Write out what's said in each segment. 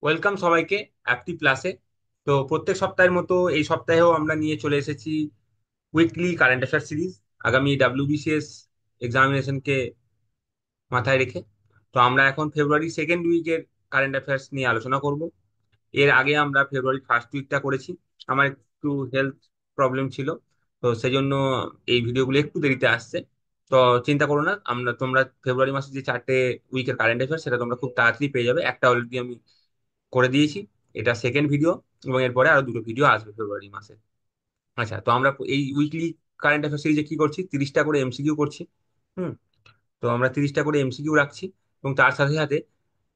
Welcome সবাইকে অ্যাপটি প্লাসে। তো প্রত্যেক সপ্তাহের মতো এই সপ্তাহেও আমরা নিয়ে চলে এসেছি উইকলি কারেন্ট অ্যাফেয়ার সিরিজ আগামী ডাব্লিউবিসিএস এক্সামিনেশনকে মাথায় রেখে। তো আমরা এখন ফেব্রুয়ারি সেকেন্ড উইকের কারেন্ট অ্যাফেয়ার্স নিয়ে আলোচনা করব। এর আগে আমরা ফেব্রুয়ারি ফার্স্ট উইকটা করেছি। আমার একটু হেলথ প্রবলেম ছিল, তো সেই জন্য এই ভিডিওগুলো একটু দেরিতে আসছে। তো চিন্তা করো না, তোমরা ফেব্রুয়ারি মাসে যে 4টে উইকের কারেন্ট অ্যাফেয়ার্স সেটা তোমরা খুব তাড়াতাড়ি পেয়ে যাবে। একটা অলরেডি আমি করে দিয়েছি, এটা সেকেন্ড ভিডিও, এবং এরপরে আরো দুটো ভিডিও আসবে ফেব্রুয়ারি মাসে। আচ্ছা, তো আমরা এই উইকলি কারেন্ট অ্যাফেয়ার সিরিজে কি করছি, 30টা করে এমসিকিউ করছি। হুম। তো আমরা 30টা করে এমসিকিউ রাখছি, এবং তার সাথে সাথে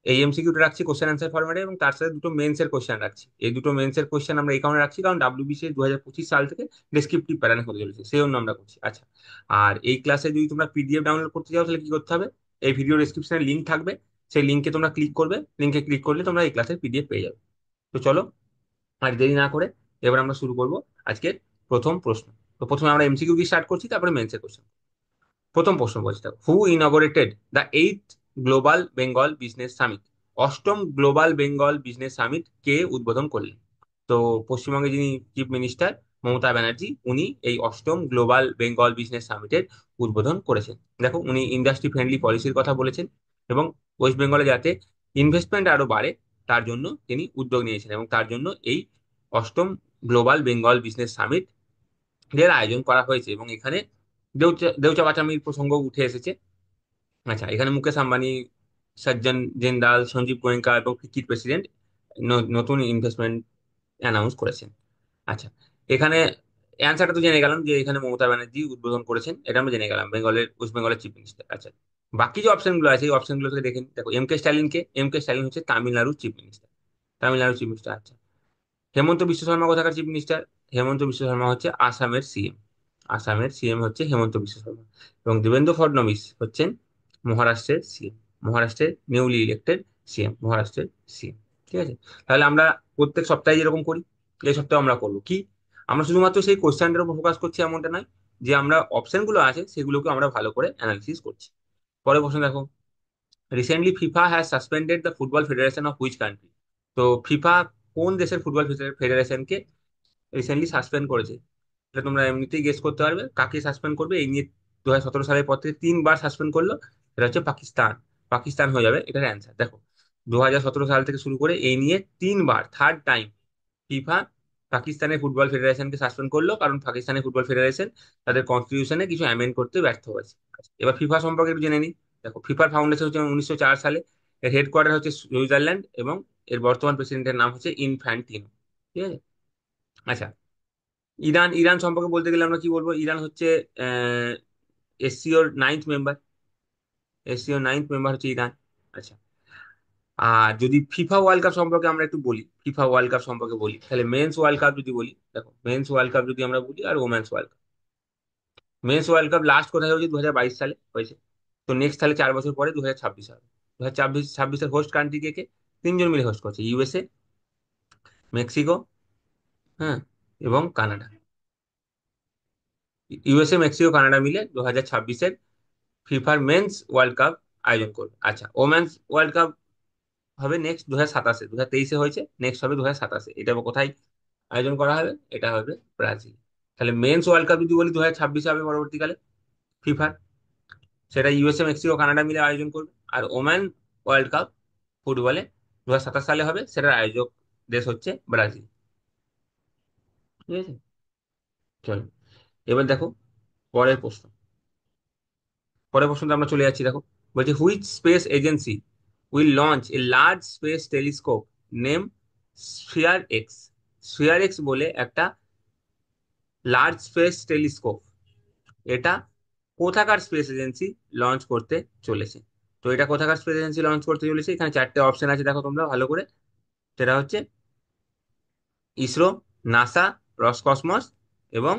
এই এমসিকিউটা রাখছি কোশ্চেন অ্যান্সার ফরম্যাটে, এবং তার সাথে দুটো মেন্স এর কোশ্চেন রাখছি। এই দুটো মেন্স এর কোশ্চেন আমরা এই কারণে রাখছি কারণ ডাব্লিউবিসিএস 2025 সাল থেকে ডেসক্রিপটিভ প্যাটার্ন হতে চলেছে, সেই জন্য আমরা করছি। আচ্ছা, আর এই ক্লাসে যদি তোমরা পিডিএফ ডাউনলোড করতে চাও তাহলে কি করতে হবে, এই ভিডিও ডেসক্রিপশনে লিঙ্ক থাকবে, সেই লিঙ্কে তোমরা ক্লিক করবে, লিঙ্কে ক্লিক করলে তোমরা এই ক্লাসের পিডিএফ পেয়ে যাবে। তো চলো, আর দেরি না করে এবার আমরা শুরু করব আজকের প্রথম প্রশ্ন। তো প্রথমে আমরা এমসিকিউ দিয়ে স্টার্ট করছি, তারপরে মেন্সের কোশ্চেন। প্রথম প্রশ্ন বলছি, দেখো, who inaugurated the eight global Bengal business summit? অষ্টম গ্লোবাল বেঙ্গল বিজনেস সামিট কে উদ্বোধন করলেন? তো পশ্চিমবঙ্গে যিনি চিফ মিনিস্টার, মমতা ব্যানার্জি, উনি এই অষ্টম গ্লোবাল বেঙ্গল বিজনেস সামিটের উদ্বোধন করেছেন। দেখো, উনি ইন্ডাস্ট্রি ফ্রেন্ডলি পলিসির কথা বলেছেন, এবং ওয়েস্ট বেঙ্গলে যাতে ইনভেস্টমেন্ট আরো বাড়ে তার জন্য তিনি উদ্যোগ নিয়েছেন, এবং তার জন্য এই অষ্টম গ্লোবাল বেঙ্গল বিজনেস সামিট এর আয়োজন করা হয়েছে। এবং এখানে দেউচা পাচামির প্রসঙ্গ উঠে এসেছে। আচ্ছা, এখানে মুকেশ আম্বানি, সজ্জন জিন্দাল, সঞ্জীব গোয়েঙ্কা এবং ফিকির প্রেসিডেন্ট নতুন ইনভেস্টমেন্ট অ্যানাউন্স করেছেন। আচ্ছা, এখানে অ্যান্সারটা তো জেনে গেলাম যে এখানে মমতা ব্যানার্জি উদ্বোধন করেছেন, এটা আমরা জেনে গেলাম, ওয়েস্ট বেঙ্গলের চিফ মিনিস্টার। আচ্ছা, বাকি যে অপশনগুলো আছে এই অপশনগুলো থেকে দেখেন। দেখো, এম কে স্ট্যালিন কে, এম কে স্ট্যালিন হচ্ছে তামিলনাড়ুর চিফ মিনিস্টার। তামিলনাড়ুর চিফ মিনিস্টার। আচ্ছা, হেমন্ত বিশ্ব শর্মা কোথাকার চিফ মিনিস্টার? হেমন্ত বিশ্ব শর্মা হচ্ছে আসামের সিএম। আসামের সিএম হচ্ছে হেমন্ত বিশ্ব শর্মা। এবং দেবেন্দ্র ফডনবিস হচ্ছেন মহারাষ্ট্রের সিএম। মহারাষ্ট্রের নিউলি ইলেক্টেড সিএম, মহারাষ্ট্রের সিএম। ঠিক আছে, তাহলে আমরা প্রত্যেক সপ্তাহে যেরকম করি, এই সপ্তাহে আমরা করবো কি, আমরা শুধুমাত্র সেই কোশ্চেনটার উপর ফোকাস করছি এমনটা নয়, যে আমরা অপশন গুলো আছে সেগুলোকে আমরা ভালো করে অ্যানালিসিস করছি। পরের প্রশ্ন দেখো, recently FIFA has suspended the football federation of which country? তো ফিফা কোন দেশের ফুটবল ফেডারেশনকে রিসেন্টলি সাসপেন্ড করেছে? এটা তোমরা এমনিতেই গেস করতে পারবে কাকে সাসপেন্ড করবে। এই নিয়ে 2017 সালের পর থেকে 3বার সাসপেন্ড করলো, এটা হচ্ছে পাকিস্তান। পাকিস্তান হয়ে যাবে এটার অ্যান্সার। দেখো, 2017 সাল থেকে শুরু করে এই নিয়ে 3বার, থার্ড টাইম ফিফা পাকিস্তানের ফুটবল ফেডারেশনকে সাসপেন্ড করলো, কারণ পাকিস্তানের ফুটবল ফেডারেশন তাদের কনস্টিটিউশনে কিছু অ্যামেন্ড করতে ব্যর্থ হয়েছে। আচ্ছা, এবার ফিফা সম্পর্কে একটু জেনে নিই। দেখো, ফিফার ফাউন্ডেশন হচ্ছে 1904 সালে, এর হেডকোয়ার্টার হচ্ছে সুইজারল্যান্ড, এবং এর বর্তমান প্রেসিডেন্টের নাম হচ্ছে ইনফ্যান্টিনো। ঠিক আছে। আচ্ছা, ইরান, ইরান সম্পর্কে বলতে গেলে আমরা কি বলবো, ইরান হচ্ছে আহ এসসিওর 9th মেম্বার। এসসিওর 9th মেম্বার হচ্ছে ইরান। আচ্ছা, আর যদি ফিফা ওয়ার্ল্ড কাপ সম্পর্কে আমরা একটু বলি, ফিফা ওয়ার্ল্ড কাপ সম্পর্কে বলি, তাহলে মেন্স ওয়ার্ল্ড কাপ যদি বলি, দেখো মেন্স ওয়ার্ল্ড কাপ যদি আমরা বলি আর women's world cup, men's world cup last কোথায় হয়েছে, 2022 সালে হয়েছে। তো নেক্সট তাহলে 4 বছর পরে 2026 হবে। 2026-26-এর হোস্ট কান্ট্রি কে কে? তিনজন মিলে হোস্ট করছে, ইউএসএ, মেক্সিকো, হ্যাঁ, এবং কানাডা। ইউএসএ, মেক্সিকো, কানাডা মিলে 2026-এর ফিফার মেন্স ওয়ার্ল্ড কাপ আয়োজন করবে। আচ্ছা, ওমেন্স ওয়ার্ল্ড কাপ হবে নেক্সট 2027-এ, 2023-এ হয়েছে, নেক্সট হবে 2027-এ। এটা কোথায় আয়োজন করা হবে? এটা হবে ব্রাজিল। তাহলে মেন্স ওয়ার্ল্ড কাপ যদি বলি 2026-এ হবে পরবর্তীকালে ফিফার, সেটা ইউএসএ, মেক্সিকো, কানাডা মিলে আয়োজন করবে। আর ওমান ওয়ার্ল্ড কাপ ফুটবলে 2027 সালে হবে, সেটার আয়োজক দেশ হচ্ছে ব্রাজিল। ঠিক আছে, চলো এবার দেখো পরের প্রশ্ন। পরের প্রশ্নটা আমরা চলে যাচ্ছি। দেখো, বলছে which space agency will launch a large space telescope name sphere x? Sphere x বলে একটা লার্জ স্পেস টেলিস্কোপ, এটা কোথাকার স্পেস এজেন্সি লঞ্চ করতে চলেছে? তো এটা কোথাকার স্পেস এজেন্সি লঞ্চ করতে চলেছে, এখানে 4টে অপশন আছে, দেখো তোমরা ভালো করে। সেটা হচ্ছে ইসরো, নাসা, রসকসমস এবং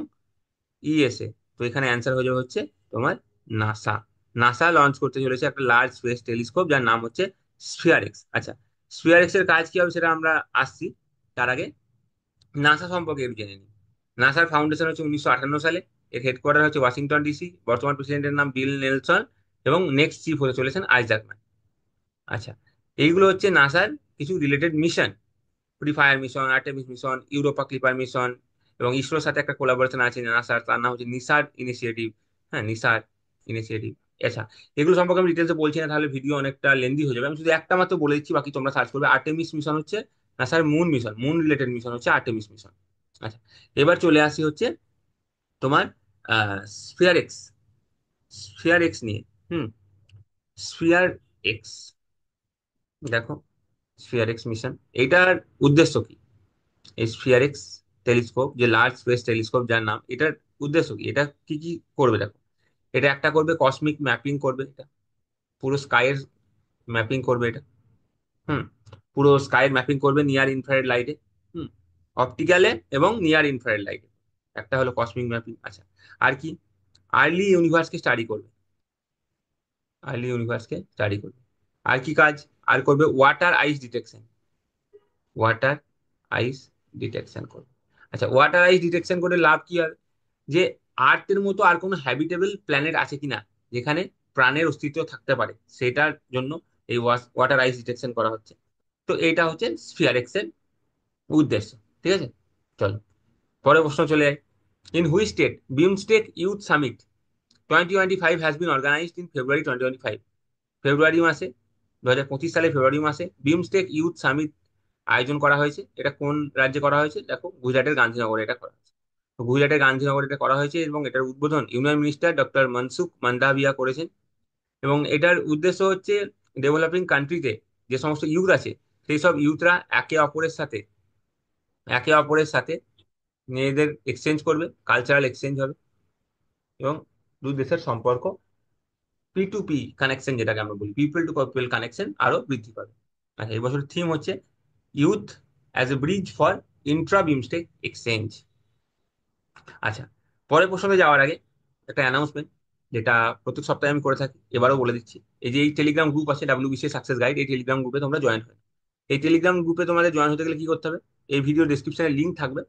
ইএসএ। তো এখানে অ্যান্সার হয়ে যাবে হচ্ছে তোমার নাসা। নাসা লঞ্চ করতে চলেছে একটা লার্জ স্পেস টেলিস্কোপ যার নাম হচ্ছে স্ফিয়ার এক্স। আচ্ছা, স্ফিয়ার এক্স এর কাজ কি হবে সেটা আমরা আসছি, তার আগে নাসা সম্পর্কে একটু জেনে নিই। নাসার ফাউন্ডেশন হচ্ছে 1958 সালে, এর হেডকোয়ার্টার হচ্ছে ওয়াশিংটন ডিসি, বর্তমান প্রেসিডেন্টের নাম বিল নেলসন, এবং নেক্সট চিফ হতে চলেছেন আইজাক ম্যান। আচ্ছা, এইগুলো হচ্ছে নাসার কিছু related mission, free fire mission, Artemis mission, Europa clipper mission, এবং ইসরোর সাথে একটা কোলাবোরেশন আছে নাসার, তার নাম হচ্ছে নিসার ইনিশিয়েটিভ। হ্যাঁ, নিসার ইনিশিয়েটিভ। আচ্ছা, এগুলো সম্পর্কে আমি ডিটেলসে বলছি না, তাহলে ভিডিও অনেকটা লেন্দি হয়ে যাবে। আমি শুধু একটা মাত্র বলে দিচ্ছি, বাকি তোমরা সার্চ করবে। আর্টেমিস মিশন হচ্ছে নাসার moon mission, moon related mission হচ্ছে আর্টেমিস মিশন। আচ্ছা, এবার চলে আসি হচ্ছে তোমার স্ফিয়ার এক্স, স্ফিয়ার এক্স নিয়ে। হুম, স্ফিয়ার এক্স, দেখো, স্ফিয়ার এক্স মিশন, এটার উদ্দেশ্য কি? এই স্ফিয়ার এক্স টেলিস্কোপ, যে লার্জ স্পেস টেলিস্কোপ যার নাম, এটার উদ্দেশ্য কি? এটা কি কি করবে দেখো। এটা একটা করবে কসমিক ম্যাপিং করবে, এটা পুরো স্কাইয়ের ম্যাপিং করবে এটা। হুম, পুরো স্কাইয়ের ম্যাপিং করবে নিয়ার ইনফ্রারেড লাইটে। হুম, অপটিক্যালে এবং নিয়ার ইনফ্রারেড লাইটে। একটা হলো কসমিক ম্যাপিং। আচ্ছা, আর কি? আর্লি ইউনিভার্সকে স্টাডি করবে, আর্লি ইউনিভার্সকে স্টাডি করবে। আর কি কাজ? আর করবে ওয়াটার আইস ডিটেকশন, ওয়াটার আইস ডিটেকশন করবে। আচ্ছা, ওয়াটার আইস ডিটেকশন করে লাভ কি হবে? যে আর্থের মতো আর কোনো হ্যাবিটেবল প্ল্যানেট আছে কিনা যেখানে প্রাণের অস্তিত্ব থাকতে পারে, সেটার জন্য এই ওয়াটার আইস ডিটেকশন করা হচ্ছে। তো এটা হচ্ছে স্ফিয়ার এক্স এর উদ্দেশ্য। ঠিক আছে, চলো পরের প্রশ্ন চলে যায়। In which state BIMSTEC youth summit 2025 has been organised in February 2025? ফেব্রুয়ারি মাসে, 2025 সালে ফেব্রুয়ারি মাসে বিমস্টেক ইউথ সামিট আয়োজন করা হয়েছে। এটা কোন রাজ্যে করা হয়েছে? দেখো, গুজরাটের গান্ধীনগরে এটা করা হয়েছে। তো গুজরাটের গান্ধীনগরে এটা করা হয়েছে, এবং এটার উদ্বোধন union minister doctor Mansukh Mandaviya করেছেন। এবং এটার উদ্দেশ্য হচ্ছে ডেভেলপিং কান্ট্রিতে যে সমস্ত ইউথ আছে, সেই সব ইউথরা একে অপরের সাথে নিজেদের এক্সচেঞ্জ করবে, কালচারাল এক্সচেঞ্জ হবে, এবং দু দেশের সম্পর্ক, P2P কানেকশন যেটাকে আমরা বলি, পিপল টু পিপল কানেকশন, আরো বৃদ্ধি পাবে। আচ্ছা, এই বছরের থিম হচ্ছে youth as a bridge for Intra BIMSTEC exchange. আচ্ছা, পরের প্রসঙ্গে যাওয়ার আগে একটা অ্যানাউন্সমেন্ট, যেটা প্রত্যেক সপ্তাহে আমি করে থাকি, এবারও বলে দিচ্ছি। এই যে এই টেলিগ্রাম গ্রুপ আছে WBCS সাকসেস গাইড, এই টেলিগ্রাম গ্রুপে তোমরা জয়েন হয়। এই টেলিগ্রাম গ্রুপে তোমাদের জয়েন হতে গেলে কি করতে হবে? এই ভিডিও ডিসক্রিপশনে লিঙ্ক থাকবে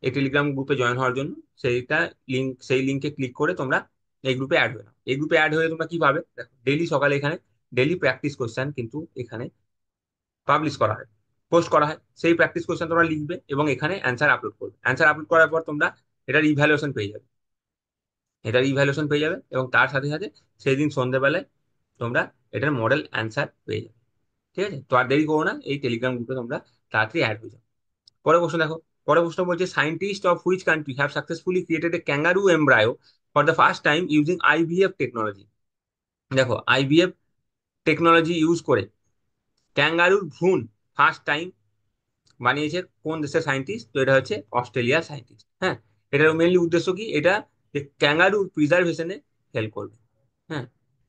এই টেলিগ্রাম গ্রুপে জয়েন হওয়ার জন্য। সেইটা লিঙ্ক, সেই লিঙ্কে ক্লিক করে তোমরা এই গ্রুপে অ্যাড হয়ে নাও। এই গ্রুপে অ্যাড হয়ে তোমরা কি পাবে দেখো, ডেইলি সকালে এখানে ডেইলি প্র্যাকটিস কোশ্চেন কিন্তু এখানে পাবলিশ করা হয়, পোস্ট করা হয়। সেই প্র্যাকটিস কোশ্চেন তোমরা লিখবে এবং এখানে অ্যান্সার আপলোড করবে। অ্যান্সার আপলোড করার পর তোমরা এটার ইভ্যালুয়েশন পেয়ে যাবে, এটার ইভ্যালুয়েশন পেয়ে যাবে, এবং তার সাথে সাথে সেই দিন সন্ধ্যেবেলায় তোমরা এটার মডেল অ্যান্সার পেয়ে যাবে। ঠিক আছে, তো আর দেরি করো না, এই টেলিগ্রাম গ্রুপে তোমরা তাড়াতাড়ি অ্যাড হয়ে যাও। পরের প্রশ্ন দেখো, পরের প্রশ্ন বলছে scientist of which country have successfully created A kangaroo embryo for the first time using IVF technology? দেখো, আইভিএফ টেকনোলজি ইউজ করে ক্যাঙ্গারুর ভ্রূণ ফার্স্ট টাইম বানিয়েছে কোন দেশের সায়েন্টিস্ট? তো এটা হচ্ছে অস্ট্রেলিয়ার সায়েন্টিস্ট। হ্যাঁ, এটার মেনলি উদ্দেশ্য কি? এটা যে ক্যাঙ্গারুর প্রিজার্ভেশনে হেল্প করবে। হ্যাঁ,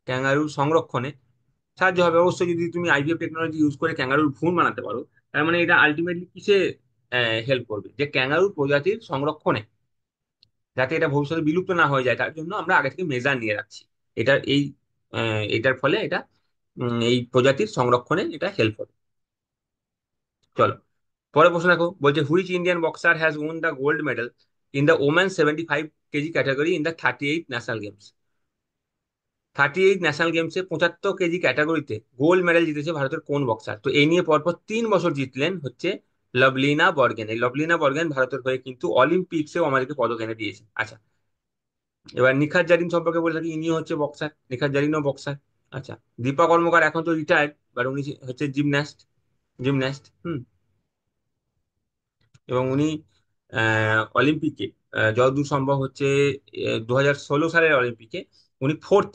ক্যাঙ্গারুর সংরক্ষণে সাহায্য হবে। অবশ্যই যদি তুমি আইভিএফ টেকনোলজি ইউজ করে ক্যাঙ্গারুর ভ্রূণ বানাতে পারো, তার মানে এটা আলটিমেটলি কিসে হেল্প করবে? যে ক্যাঙ্গারুর প্রজাতির সংরক্ষণে, যাতে এটা ভবিষ্যতে বিলুপ্ত না হয়ে যায়, তার জন্য আমরা আগে থেকে মেজার নিয়ে রাখছি। এটার এই এটার ফলে এটা এই প্রজাতির সংরক্ষণে এটা হেল্প হবে। চলো পরের প্রশ্ন দেখো, বলছে which Indian boxer has won the gold medal in the women 75 KG category in the 38 national games? 38 national গেমসে 75 কেজি ক্যাটাগরিতে গোল্ড মেডেল জিতেছে ভারতের কোন বক্সার? তো এই নিয়ে পরপর 3 বছর জিতলেন হচ্ছে লভলিনা বর্গেন। এই লভলিনা বর্গেন ভারতের হয়ে কিন্তু অলিম্পিক্সেও আমাদেরকে পদক এনে দিয়েছে। আচ্ছা, এবার নিখাত জারিন সম্পর্কে বলে থাকি, ইনিও হচ্ছে বক্সার, নিখাত জারিনও বক্সার। আচ্ছা, দীপা কর্মকার এখন তো রিটায়ার্ড, বাট উনি হচ্ছে জিমন্যাস্ট, জিমন্যাস্ট। হুম, এবং উনি অলিম্পিকে যতদূর সম্ভব হচ্ছে 2016 সালের অলিম্পিকে উনি ফোর্থ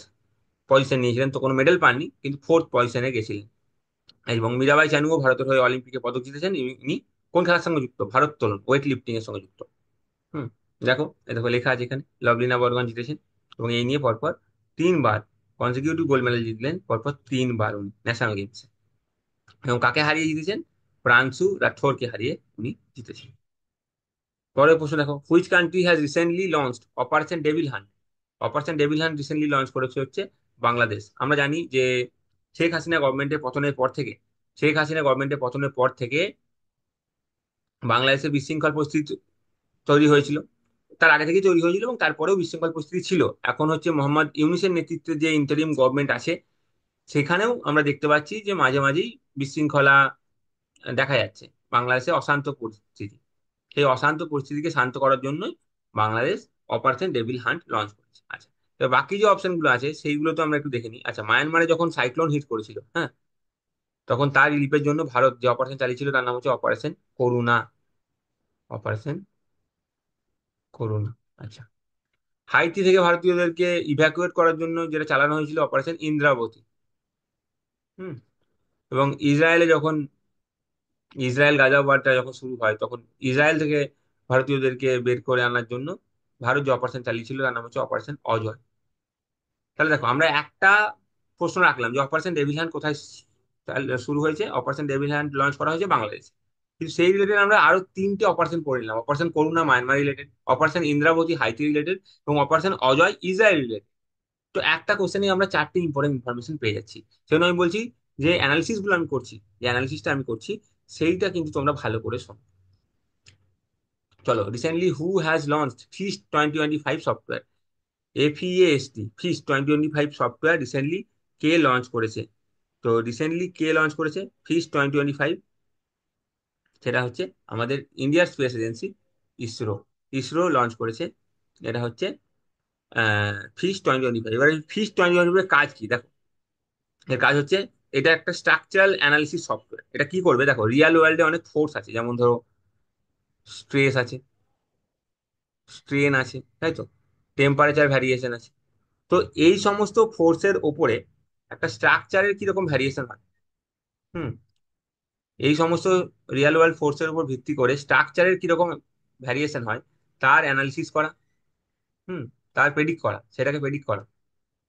পজিশন নিয়েছিলেন। তো কোনো মেডেল পাননি, কিন্তু ফোর্থ পজিশনে গেছিলেন। এবং মীরাবাই চানুও ভারতের হয়ে অলিম্পিকে পদক জিতেছেন। ইনি কোন খেলার সঙ্গে যুক্ত? ভারোত্তোলন, ওয়েট লিফটিং এর সঙ্গে যুক্ত। হুম, দেখো, এ দেখো লেখা আছে এখানে, লভলিনা বর্গন জিতেছেন। এবং এই নিয়ে পরপর 3 বার কনজিকিউটিভ গোল্ড মেডেল জিতলেন, পরপর 3 বার উনি ন্যাশনাল গেমসে। এবং কাকে হারিয়ে জিতেছেন? প্রাংশু রাঠোরকে হারিয়ে উনি জিতেছেন। পরের প্রশ্ন দেখো, which country has recently launched operation devil hunt? Operation devil hunt recently launch করেছে হচ্ছে বাংলাদেশ। আমরা জানি যে শেখ হাসিনা গভর্নমেন্টের পতনের পর থেকে, শেখ হাসিনা গভর্নমেন্টের পতনের পর থেকে বাংলাদেশের বিশৃঙ্খল পরিস্থিতি তৈরি হয়েছিল। তার আগে থেকেই তৈরি হয়েছিল, এবং তারপরেও বিশৃঙ্খল পরিস্থিতি ছিল। এখন হচ্ছে মোহাম্মদ ইউনূসের নেতৃত্বে যে ইন্টারিম গভর্নমেন্ট আছে, সেখানেও আমরা দেখতে পাচ্ছি যে মাঝে মাঝেই বিশৃঙ্খলা দেখা যাচ্ছে বাংলাদেশে অশান্ত পরিস্থিতি। সেই অশান্ত পরিস্থিতিকে শান্ত করার জন্যই Bangladesh operation devil hunt launch করেছে। আচ্ছা, তো বাকি যে অপশন গুলো আছে সেইগুলো তো আমরা একটু দেখে নিই। আচ্ছা, মায়ানমারে যখন সাইক্লোন হিট করেছিল, হ্যাঁ, তখন তার রিলিফের জন্য ভারত যে অপারেশন চালিয়েছিল তার নাম হচ্ছে অপারেশন করুণা। অপারেশন করুণা। আচ্ছা, হাইতি থেকে ভারতীয়দেরকে ইভ্যাকুয়েট করার জন্য যেটা চালানো হয়েছিল অপারেশন ইন্দ্রাবতী। হুম। এবং ইসরায়েলে যখন ইসরায়েল গাজা ওয়ারটা যখন শুরু হয়, তখন ইসরায়েল থেকে ভারতীয়দেরকে বের করে আনার জন্য ভারত যে অপারেশন চালিয়েছিল তার নাম হচ্ছে অপারেশন অজয়। তাহলে দেখো আমরা একটা প্রশ্ন রাখলাম যে অপারেশন ডেভিল হ্যান্ড কোথায় শুরু হয়েছে। অপারেশন ডেভিল হ্যান্ড লঞ্চ করা হয়েছে বাংলাদেশে। কিন্তু সেই রিলেটেড আমরা আরো তিনটে অপারেশন পড়ে নিলাম: operation Karuna Myanmar related, operation Indravati Haiti related, এবং অপারেশন অজয় ইসরায়েল রিলেটেড। তো একটা কোশ্চেনে আমরা চারটে ইম্পর্টেন্ট ইনফরমেশন পেয়ে যাচ্ছি। সেজন্য আমি বলছি যে অ্যানালিসিস গুলো আমি করছি, যে অ্যানালিসিসটা আমি করছি সেইটা কিন্তু তোমরা ভালো করে শোনো। চলো, recently who has launched FEAST 2025 সফটওয়্যার? FEAST, ফিস্ট 2025 সফটওয়্যার রিসেন্টলি কে লঞ্চ করেছে? তো রিসেন্টলি কে লঞ্চ করেছে ফিস্ট 2025? সেটা হচ্ছে আমাদের ইন্ডিয়ার space agency ISRO. ISRO launch করেছে। এটা হচ্ছে ফিস্ট 2025। এবার ফিস্ট 2025 এর কাজ কি দেখো। এর কাজ হচ্ছে, এটা একটা স্ট্রাকচারাল অ্যানালিসিস সফটওয়্যার। এটা কি করবে দেখো, রিয়েল ওয়ার্ল্ডে অনেক ফোর্স আছে, যেমন ধরো স্ট্রেস আছে, স্ট্রেন আছে, তাই তো, টেম্পারেচার ভ্যারিয়েশন আছে। তো এই সমস্ত ফোর্সের ওপরে একটা স্ট্রাকচারের কিরকম ভ্যারিয়েশন হয়। হুম। এই সমস্ত রিয়েল ওয়ার্ল্ড ফোর্সের উপর ভিত্তি করে স্ট্রাকচারের কিরকম ভ্যারিয়েশন হয় তার অ্যানালিসিস করা। হুম। তার প্রেডিক্ট করা, সেটাকে প্রেডিক্ট করা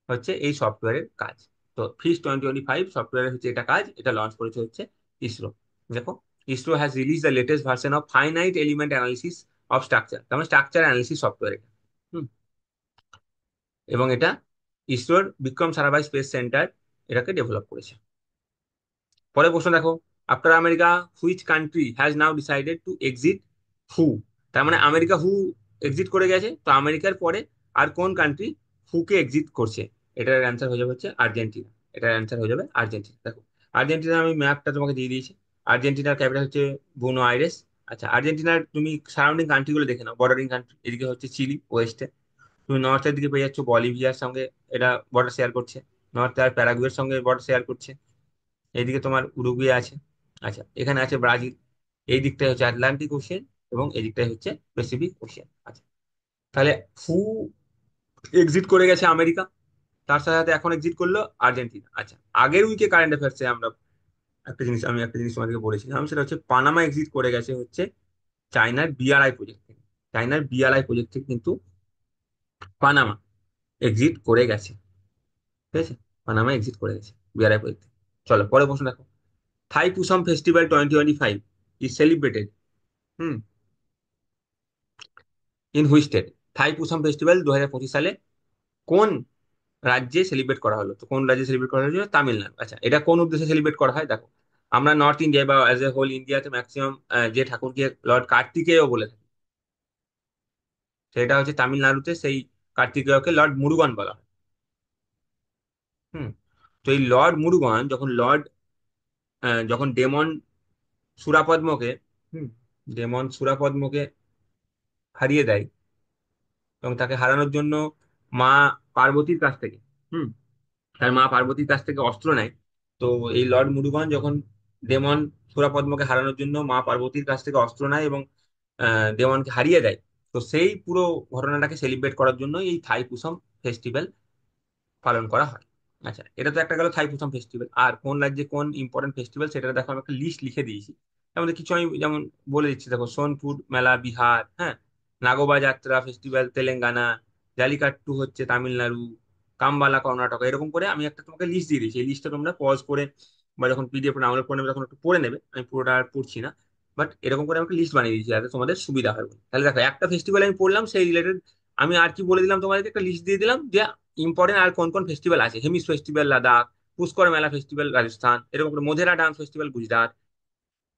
হচ্ছে এই সফটওয়্যারের কাজ। তো ফিস 2025 সফটওয়্যারের হচ্ছে এটা কাজ। এটা লঞ্চ করেছে হচ্ছে ইসরো। দেখো, ISRO has release the latest version of finite element analysis of structure. তার মানে স্ট্রাকচার অ্যানালিসিস সফটওয়্যার এটা। হুম। এবং এটা ইসরোর বিক্রম সারাভাই স্পেস সেন্টার এটাকে ডেভেলপ করেছে। পরের প্রশ্ন দেখো, after America which country has now decided to exit হু? তার মানে আমেরিকা হু এক্সিট করে গেছে, তো আমেরিকার পরে আর কোন কান্ট্রি হুকে এক্সিট করছে? এটার অ্যান্সার হয়ে যাবে হচ্ছে আর্জেন্টিনা। এটার অ্যান্সার হয়ে যাবে আর্জেন্টিনা। দেখো, আর্জেন্টিনা আমি ম্যাপটা তোমাকে দিয়ে দিয়েছি। আর্জেন্টিনার ক্যাপিটাল হচ্ছে বুনো আইরেস। আচ্ছা, আর্জেন্টিনার তুমি সারাউন্ডিং কান্ট্রি গুলো দেখে নাও, বর্ডারিং কান্ট্রি। এদিকে হচ্ছে চিলি ওয়েস্টে, তুমি নর্থের দিকে পেয়ে যাচ্ছ বলিভিয়ার সঙ্গে এটা বর্ডার শেয়ার করছে, নর্থ আর প্যারাগুয়ের সঙ্গে বর্ডার শেয়ার করছে। এইদিকে তোমার উরুগুয়ে আছে। আচ্ছা, এখানে আছে ব্রাজিল। এই দিকটাই হচ্ছে আটলান্টিক ওশিয়ান, এবং এই দিকটাই হচ্ছে প্যাসিফিক ওশিয়ান। আচ্ছা, তাহলে হু এক্সিট করে গেছে আমেরিকা, তার সাথে সাথে এখন এক্সিট করলো আর্জেন্টিনা। আচ্ছা, আগের উইকে কারেন্ট অ্যাফেয়ার্সে আমরা একটা জিনিস তোমাদেরকে বলেছিলাম, সেটা হচ্ছে পানামা এক্সিট করে গেছে হচ্ছে চায়নার বিআরআই প্রজেক্ট থেকে। চায়নার বিআরআই প্রজেক্ট থেকে কিন্তু পানামা এক্সিট করে গেছে। ঠিক আছে, পানামা এক্সিট করে গেছে বিআরআই প্রজেক্ট থেকে। চলো পরে প্রশ্ন দেখো, Thai Pusam festival 2025 is celebrated hmm in which state? Thai Pusam festival 2025 সালে কোন রাজ্যে সেলিব্রেট করা হলো? তো কোন রাজ্যে সেলিব্রেট করা হয়েছিল? তামিলনাড়ু। আচ্ছা, এটা কোন উদ্দেশ্যে সেলিব্রেট করা হয় দেখো, আমরা নর্থ ইন্ডিয়া বা অ্যাজ এ হোল ইন্ডিয়াতে ম্যাক্সিমাম যে ঠাকুরকে লর্ড কার্তিকেয় বলে থাকি, সেটা হচ্ছে তামিলনাড়ুতে সেই কার্তিকেয়কে লর্ড মুরুগান বলা হয়। হুম। তো এই লর্ড মুরুগান যখন ডেমন সুরাপদ্মকে হুম ডেমন সুরাপদ্মকে হারিয়ে দেয়, এবং তাকে হারানোর জন্য মা পার্বতীর কাছ থেকে হুম তার মা পার্বতীর কাছ থেকে অস্ত্র নেয়। তো এই লর্ড মুরুগন যখন ডেমন সুরাপদ্মকে হারানোর জন্য মা পার্বতীর কাছ থেকে অস্ত্র নেয় এবং ডেমনকে হারিয়ে দেয়, তো সেই পুরো ঘটনাটাকে সেলিব্রেট করার জন্য এই থাইপুসম ফেস্টিভ্যাল পালন করা হয়। আচ্ছা, এটা তো একটা গেল থাইপুসম ফেস্টিভ্যাল। আর কোন রাজ্যে কোন ইম্পর্টেন্ট ফেস্টিভ্যাল সেটা দেখো, আমি একটা লিস্ট লিখে দিয়েছি। তার মধ্যে কিছু আমি যেমন বলে দিচ্ছি দেখো, সোনপুর মেলা বিহার, হ্যাঁ, নাগোবা যাত্রা ফেস্টিভ্যাল তেলেঙ্গানা, জালিকাট্টু হচ্ছে তামিলনাড়ু, কাম্বালা কর্ণাটক। এরকম করে আমি একটা তোমাকে লিস্ট দিয়ে দিয়েছি। এই লিস্টটা তোমরা পজ করে বা যখন পিডিএফ ডাউনলোড করে নেবে তখন একটু পড়ে নেবে, আমি পুরোটা আর পড়ছি না। বাট এরকম করে আমাকে লিস্ট বানিয়ে দিয়েছি যাতে তোমাদের সুবিধা হয় বলে। তাহলে দেখো, একটা ফেস্টিভ্যাল আমি পড়লাম সেই রিলেটেড, আমি আর কি বলে দিলাম তোমাদেরকে, একটা লিস্ট দিয়ে দিলাম যে ইম্পর্টেন্ট আর কোন কোন ফেস্টিভ্যাল আছে: হেমিস ফেস্টিভ্যাল লাদাখ, পুষ্কর মেলা ফেস্টিভ্যাল রাজস্থান, এরকম করে Modhera dance festival Gujarat,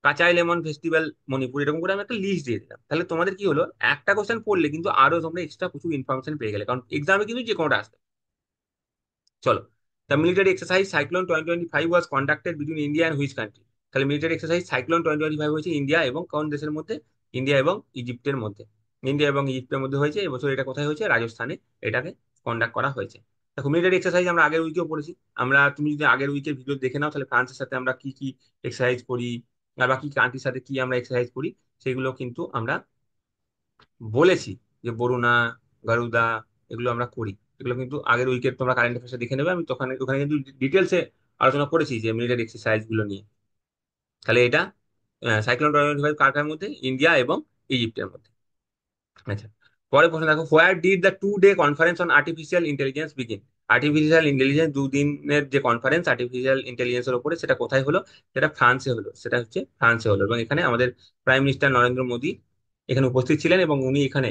Kachai lemon festival Manipur. এরকম করে আমি একটা লিস্ট দিয়ে দিলাম। তাহলে তোমাদের কি হলো, একটা কোশ্চেন পড়লে কিন্তু আরো তোমরা এক্সট্রা কিছু ইনফরমেশন পেয়ে গেলে, কারণ এক্সামে কিন্তু যে কোনোটা আসবে। চলো, the military exercise cyclone 2025 was conducted between India and which country? তাহলে মিলিটারি এক্সারসাইজ সাইক্লোন 2025 হয়েছে ইন্ডিয়া এবং কোন দেশের মধ্যে? ইন্ডিয়া এবং ইজিপ্টের মধ্যে। ইন্ডিয়া এবং ইজিপ্টের মধ্যে হয়েছে এবছর। এটা কোথায় হয়েছে? রাজস্থানে এটাকে কন্ডাক্ট করা হয়েছে। দেখো মিলিটারি এক্সারসাইজ আমরা আগের উইকেও পড়েছি। তুমি যদি আগের উইকের ভিডিও দেখে নাও, তাহলে ফ্রান্সের সাথে আমরা কি কি এক্সারসাইজ করি, আর বাকি কান্ট্রির সাথে কি আমরা এক্সারসাইজ করি, সেগুলো কিন্তু আমরা বলেছি। যে বরুণা, গারুদা, এগুলো আমরা করি। এগুলো কিন্তু আগের উইকেট তোমরা কারেন্ট অ্যাফেয়ার্সে দেখে নেবে। আমি তখন ওখানে কিন্তু ডিটেলসে আলোচনা করেছি যে মিলিটারি এক্সারসাইজ গুলো নিয়ে। তাহলে এটা সাইক্লোন 2025 কার কার মধ্যে? ইন্ডিয়া এবং ইজিপ্টের মধ্যে। আচ্ছা, পরে প্রশ্ন দেখো, where did the 2 day conference on artificial intelligence begin? Artificial intelligence দুদিনের যে কনফারেন্স আর্টিফিশিয়াল ইন্টেলিজেন্সের উপরে, সেটা কোথায় হলো? সেটা ফ্রান্সে হলো। সেটা হচ্ছে ফ্রান্সে হলো, এবং এখানে আমাদের প্রাইম মিনিস্টার নরেন্দ্র মোদী এখানে উপস্থিত ছিলেন, এবং উনি এখানে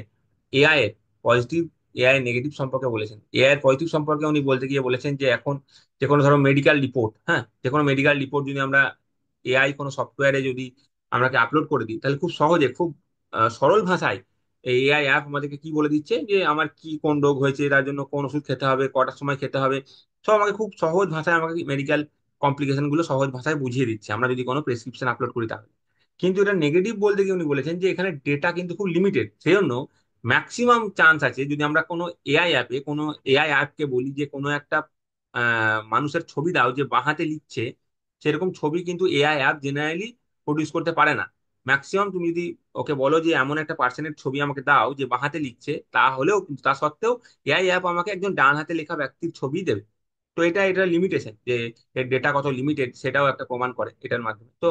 এআই এর পজিটিভ, এআই নেগেটিভ সম্পর্কে বলেছেন। এআই এর পজিটিভ সম্পর্কে উনি বলতে গিয়ে বলেছেন যে এখন যে কোনো ধরো মেডিকেল রিপোর্ট, হ্যাঁ, যে কোনো মেডিকেল রিপোর্ট যদি আমরা এআই কোনো সফটওয়্যারে যদি আমরাকে আপলোড করে দিই, তাহলে খুব সহজে, খুব সরল ভাষায় এই এআই অ্যাপ আমাদেরকে কি বলে দিচ্ছে যে আমার কি কোন রোগ হয়েছে, তার জন্য কোন ওষুধ খেতে হবে, কটার সময় খেতে হবে, সব আমাকে খুব সহজ ভাষায় আমাকে মেডিকেল কমপ্লিকেশন গুলো সহজ ভাষায় বুঝিয়ে দিচ্ছে আমরা যদি কোনো প্রেসক্রিপশন আপলোড করি তাহলে। কিন্তু এটা নেগেটিভ বলতে গিয়ে উনি বলেছেন যে এখানে ডেটা কিন্তু খুব লিমিটেড, সেই জন্য ম্যাক্সিমাম চান্স আছে যদি আমরা কোনো এআই অ্যাপকে বলি যে কোনো একটা মানুষের ছবি দাও যে বাঁ হাতে লিখছে, সেরকম ছবি কিন্তু এআই অ্যাপ জেনারেলি প্রডিউস করতে পারে না। ম্যাক্সিমাম তুমি যদি ওকে বলো যে এমন একটা পার্সনের ছবি আমাকে দাও যে বাঁ হাতে লিখছে, তাহলেও কিন্তু তা সত্ত্বেও এআই অ্যাপ আমাকে একজন ডান হাতে লেখা ব্যক্তির ছবি দেবে। তো এটা লিমিটেশন যে এর ডেটা কত লিমিটেড, সেটাও একটা প্রমাণ করে এটার মাধ্যমে। তো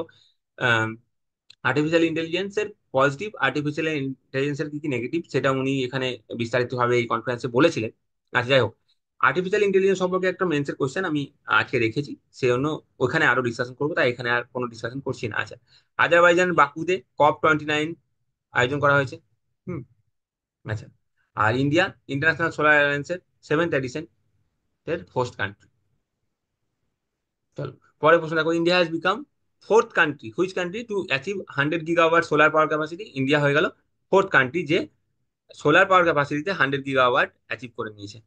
আর্টিফিশিয়াল ইন্টেলিজেন্সের পজিটিভ, আর্টিফিশিয়াল ইন্টেলিজেন্সের কি কি নেগেটিভ, সেটা উনি এখানে বিস্তারিতভাবে এই কনফারেন্সে বলেছিলেন। আচ্ছা, যাই হোক, আর্টিফিশিয়াল ইন্টেলিজেন্স সম্পর্কে একটা মেন্সের কোশ্চেন আমি আজকে রেখেছি, সেই জন্য ওখানে আরো ডিসকাশন করবো, তাই এখানে আর কোনো ডিসকাশন করছি না। আচ্ছা, আজারবাইজান বাকুতে COP29 আয়োজন করা হয়েছে। হুম। আচ্ছা, আর ইন্ডিয়া ইন্টারন্যাশনাল সোলার অ্যালায়েন্সের 7th এডিশন এর হোস্ট কান্ট্রি। চলো, পরের প্রশ্ন দেখো, India has become fourth country, which country to achieve 100 GW solar power capacity? India হয়ে গেল ফোর্থ কান্ট্রি যে সোলার পাওয়ার ক্যাপাসিটিতে 100 GW অ্যাচিভ করে নিয়েছে।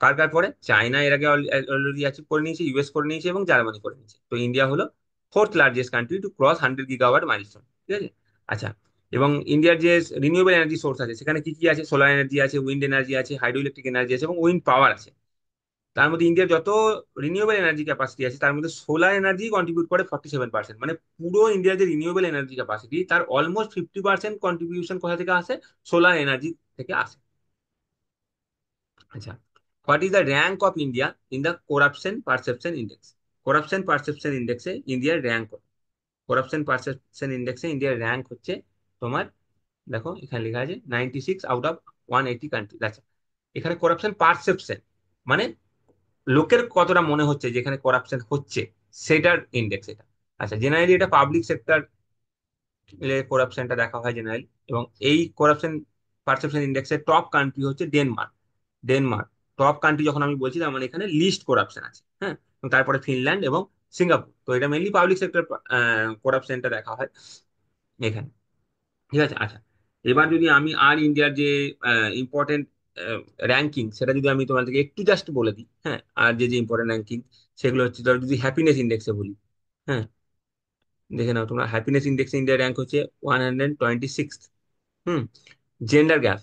কার কার পরে? চায়না এর আগে অলরেডি অ্যাচিভ করে নিয়েছে, ইউএস করে নিয়েছে, এবং জার্মানি করে নিয়েছে। তো ইন্ডিয়া হলো fourth largest country to cross 100 GW milestone. ঠিক আছে। আচ্ছা, এবং ইন্ডিয়ার যে রিনিউয়েবল এনার্জি সোর্স আছে, সেখানে কি কি আছে? সোলার এনার্জি আছে, উইন্ড এনার্জি আছে, হাইড্রো ইলেকট্রিক এনার্জি আছে, এবং উইন্ড পাওয়ার আছে। তার মধ্যে ইন্ডিয়ার যত রিনিউয়েবল এনার্জি ক্যাপাসিটি আছে, তার মধ্যে সোলার এনার্জি কন্ট্রিবিউট করে 47%। মানে পুরো ইন্ডিয়ার যে রিনিউয়েবল এনার্জি ক্যাপাসিটি, তার অলমোস্ট 50% কন্ট্রিবিউশন কোথা থেকে আসে? সোলার এনার্জি থেকে আসে। আচ্ছা, what is the rank of India in the corruption perception index? Corruption perception ইন্ডেক্সে ইন্ডিয়ার র্যাঙ্ক, করাপশন পারসেপশন ইন্ডেক্সে ইন্ডিয়ার র্যাঙ্ক হচ্ছে তোমার, দেখো এখানে লেখা আছে 96 আউট অফ 180 কান্ট্রি। আচ্ছা, এখানে করাপশন পারসেপশন মানে লোকের কতটা মনে হচ্ছে যে এখানে করাপশন হচ্ছে, সেটার ইন্ডেক্স এটা। আচ্ছা, জেনারেলি এটা পাবলিক সেক্টর করাপশনটা দেখা হয় জেনারেলি, এবং এই করাপশন পারসেপশন ইন্ডেক্সের টপ কান্ট্রি হচ্ছে ডেনমার্ক। ডেনমার্ক টপ কান্ট্রি যখন আমি বলছি, তার মানে এখানে লিস্ট করাপশন আছে, হ্যাঁ। এবং তারপরে ফিনল্যান্ড এবং সিঙ্গাপুর। তো এটা মেনলি পাবলিক সেক্টর করাপশনটা দেখা হয় এখানে। ঠিক আছে। আচ্ছা, এবার যদি আমি আর ইন্ডিয়ার যে ইম্পর্টেন্ট র্যাঙ্কিং, সেটা যদি আমি তোমাদেরকে একটু জাস্ট বলে দিই, হ্যাঁ, আর যে যে ইম্পর্টেন্ট র্যাঙ্কিং, সেগুলো হচ্ছে, ধরো যদি হ্যাপিনেস ইন্ডেক্সে বলি, হ্যাঁ, দেখে নাও তোমরা, হ্যাপিনেস ইন্ডেক্সে ইন্ডিয়ার র্যাঙ্ক হচ্ছে 126। হুম। জেন্ডার গ্যাপ,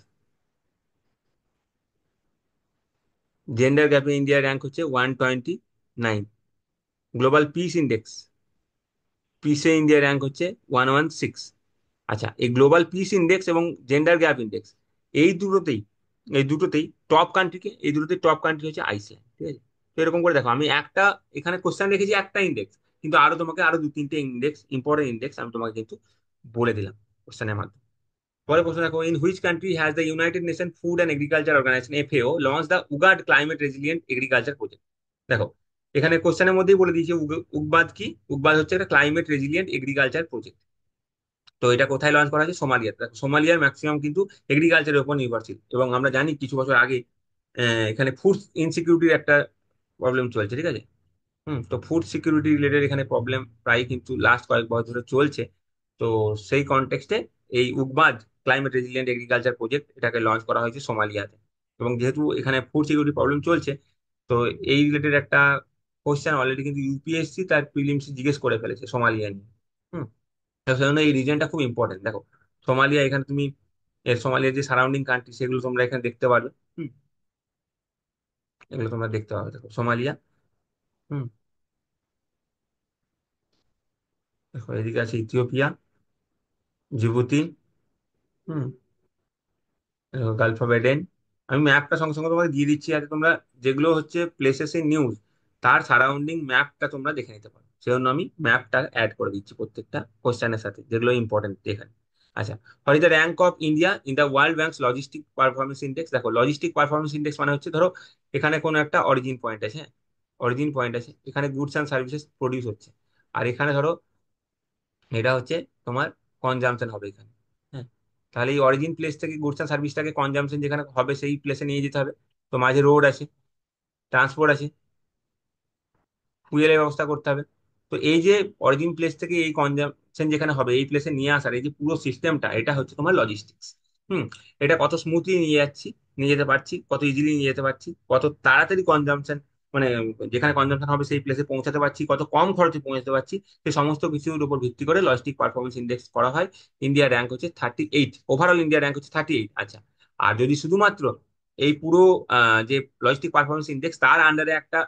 জেন্ডার গ্যাপে ইন্ডিয়ার র্যাঙ্ক হচ্ছে 129। গ্লোবাল পিস ইন্ডেক্স, পিসে ইন্ডিয়ার র্যাঙ্ক হচ্ছে 116। আচ্ছা, এই গ্লোবাল পিস ইন্ডেক্স এবং জেন্ডার গ্যাপ ইন্ডেক্স, এই দুটোতেই এই দুটোতেই টপ কান্ট্রি হচ্ছে আইসল্যান্ড। ঠিক আছে। তো এরকম করে দেখো, আমি একটা এখানে কোশ্চেন রেখেছি একটা ইন্ডেক্স, কিন্তু আরো তোমাকে আরো দু তিনটে ইন্ডেক্স, ইম্পর্টেন্ট ইন্ডেক্স আমি তোমাকে কিন্তু বলে দিলাম কোশ্চেনের মাধ্যমে। পরে প্রশ্ন দেখো, in which country has the United Nation food and agriculture organisation FAO launch the উগাড ক্লাইমেট রেজিলিয়েন্ট এগ্রিকালচার প্রজেক্ট? দেখো, এখানে কোশ্চেনের মধ্যেই বলে দিয়েছে উগবাদ কি। উগবাদ হচ্ছে একটা ক্লাইমেট রেজিলিয়েন্ট এগ্রিকালচার প্রজেক্ট। তো এটা কোথায় লঞ্চ করা হয়েছে? সোমালিয়াতে। দেখো, সোমালিয়ার ম্যাক্সিমাম কিন্তু এগ্রিকালচারের উপর নির্ভরশীল, এবং আমরা জানি কিছু বছর আগে এখানে ফুড ইনসিকিউরিটির একটা প্রবলেম চলছে। ঠিক আছে। তো ফুড সিকিউরিটি রিলেটেড এখানে প্রবলেম প্রায় কিন্তু লাস্ট কয়েক বছর ধরে চলছে। তো সেই কনটেক্সটে এই উগবাদ ক্লাইমেট রেজিলিয়েন্ট এগ্রিকালচার প্রজেক্ট এটাকে লঞ্চ করা হয়েছে সোমালিয়াতে। এবং যেহেতু এখানে ফুড সিকিউরিটি প্রবলেম চলছে, তো এই রিলেটেড একটা কোশ্চেন অলরেডি কিন্তু ইউপিএসসি তার প্রিলিমস জিজ্ঞেস করে ফেলেছে সোমালিয়া নিয়ে। হুম। তো সেজন্য এই রিজনটা খুব ইম্পর্টেন্ট। দেখো সোমালিয়া, এখানে তুমি সোমালিয়ার যে সারাউন্ডিং কান্ট্রি সেগুলো তোমরা এখানে দেখতে পারবে। হুম। এগুলো তোমরা দেখতে পাবে, দেখো সোমালিয়া। হুম। দেখো এদিকে আছে ইথিওপিয়া, জিবুতি। হুম। Gulf of Aden. আমি ম্যাপটা সঙ্গে সঙ্গে তোমাকে দিয়ে দিচ্ছি, যাতে তোমরা যেগুলো হচ্ছে প্লেসেস এর নিউজ, তার সারাউন্ডিং ম্যাপটা তোমরা দেখে নিতে পারো। সেজন্য আমি ম্যাপটা অ্যাড করে দিচ্ছি প্রত্যেকটা কোশ্চেনের সাথে, যেগুলো ইম্পর্টেন্ট এখানে। আচ্ছা, what is the rank of India in the world banks logistic performance index? দেখো লজিস্টিক পারফরমেন্স ইন্ডেক্স মানে হচ্ছে, ধরো এখানে কোনো একটা অরিজিন পয়েন্ট আছে, হ্যাঁ, অরিজিন পয়েন্ট আছে, এখানে গুডস অ্যান্ড সার্ভিসেস প্রডিউস হচ্ছে, আর এখানে ধরো এটা হচ্ছে তোমার কনজাম্পশন হবে এখানে। হ্যাঁ, তাহলে এই অরিজিন প্লেস থেকে গুডস অ্যান্ড সার্ভিসটাকে কনজাম্পশন যেখানে হবে সেই প্লেসে নিয়ে যেতে হবে। তো মাঝে রোড আছে, ট্রান্সপোর্ট আছে, ফুয়েলের ব্যবস্থা করতে হবে। তো এই যে অরিজিন প্লেস থেকে এই কনজাম্পশন যেখানে হবে এই প্লেসে নিয়ে আসার এই যে পুরো সিস্টেমটা, এটা হচ্ছে তোমার লজিস্টিক্স। হুম। এটা কত স্মুথলি নিয়ে যাচ্ছি, নিয়ে যেতে পারছি, কত ইজিলি নিয়ে যেতে পারছি, কত তাড়াতাড়ি কনজাম্পশন, মানে যেখানে কনজাম্পশন হবে সেই প্লেসে পৌঁছাতে পারছি, কত কম খরচে পৌঁছাতে পারছি, সেই সমস্ত কিছুর উপর ভিত্তি করে লজিস্টিক পারফরমেন্স ইন্ডেক্স করা হয়। ইন্ডিয়া র্যাঙ্ক হচ্ছে 38, ওভারঅল ইন্ডিয়া র্যাঙ্ক হচ্ছে 38। আচ্ছা, আর যদি শুধুমাত্র এই পুরো যে লজিস্টিক পারফরমেন্স ইন্ডেক্স, তার আন্ডারে একটা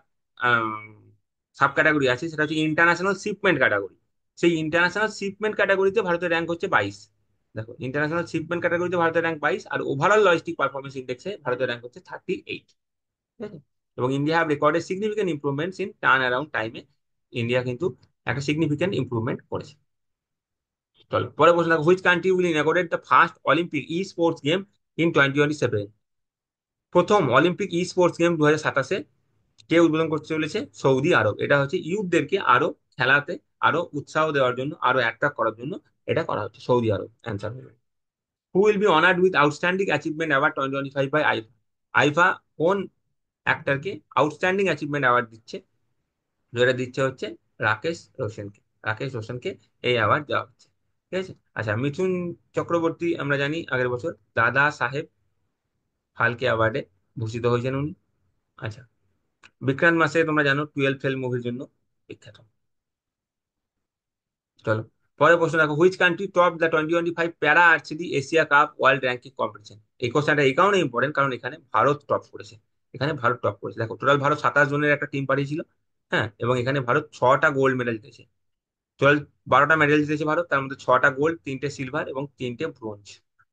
সাব ক্যাটাগরি আছে, সেটা হচ্ছে ইন্টারন্যাশনাল শিপমেন্ট ক্যাটাগরি। সেই ইন্টারন্যাশনাল শিপমেন্ট ক্যাটাগরিতে ভারতের র্যাঙ্ক হচ্ছে 22। দেখো ইন্টারন্যাশনাল শিপমেন্ট ক্যাটাগরিতে ভারতের র্যাঙ্ক 22, আর ওভারঅল লজিস্টিক পারফরমেন্স ইন্ডেক্সে ভারতের র্যাঙ্ক হচ্ছে 38। ঠিক আছে? এবং India have recorded significant improvements in turnaround টাইমে। ইন্ডিয়া কিন্তু একটা সিগনিফিকেন্ট ইমপ্রুভমেন্ট করেছে। চলো পরে প্রশ্ন দেখো, which country will inaugurate the first Olympic esports game in 2027? প্রথম অলিম্পিক ই স্পোর্টস গেম 2027 কে উদ্বোধন করতে চলেছে? Saudi Arab. এটা হচ্ছে ইউথদেরকে আরো খেলাতে আরো উৎসাহ দেওয়ার জন্য, আরো অ্যাট্রাক্ট করার জন্য এটা করা হচ্ছে, সৌদি আরব অ্যান্সার হবে। Who will be honoured with outstanding achievement award 2025 by IIFA? IIFA কোন অ্যাক্টরকে আউটস্ট্যান্ডিং অ্যাচিভমেন্ট অ্যাওয়ার্ড দিচ্ছে? যেটা দিচ্ছে হচ্ছে রাকেশ রোশনকে। রাকেশ রোশনকে এই অ্যাওয়ার্ড দেওয়া হচ্ছে। ঠিক আছে। আচ্ছা, মিথুন চক্রবর্তী আমরা জানি আগের বছর দাদা সাহেব ফালকে অ্যাওয়ার্ডে ভূষিত হয়েছেন উনি। আচ্ছা, বিক্রান্ত মাসে তোমরা জানো 12 ফেল মুভির জন্য বিখ্যাত। চলো পরের প্রশ্ন দেখো, হুইচ কান্ট্রি টপ দ্য 2025 প্যারা archery Asia cup world ranking competition? এই কোশ্চেনটা এই কারণে ইম্পর্টেন্ট, কারণ এখানে ভারত টপ করেছে। এখানে ভারত টপ করেছে। দেখো টোটাল ভারত 27 জনের একটা টিম পাঠিয়েছিল। হ্যাঁ, এবং এখানে ভারত 6টা গোল্ড মেডেল জিতেছে। টোটাল 12টা মেডেল জিতেছে ভারত, তার মধ্যে 6টা গোল্ড, 3টে সিলভার এবং 3টে ব্রোঞ্জ।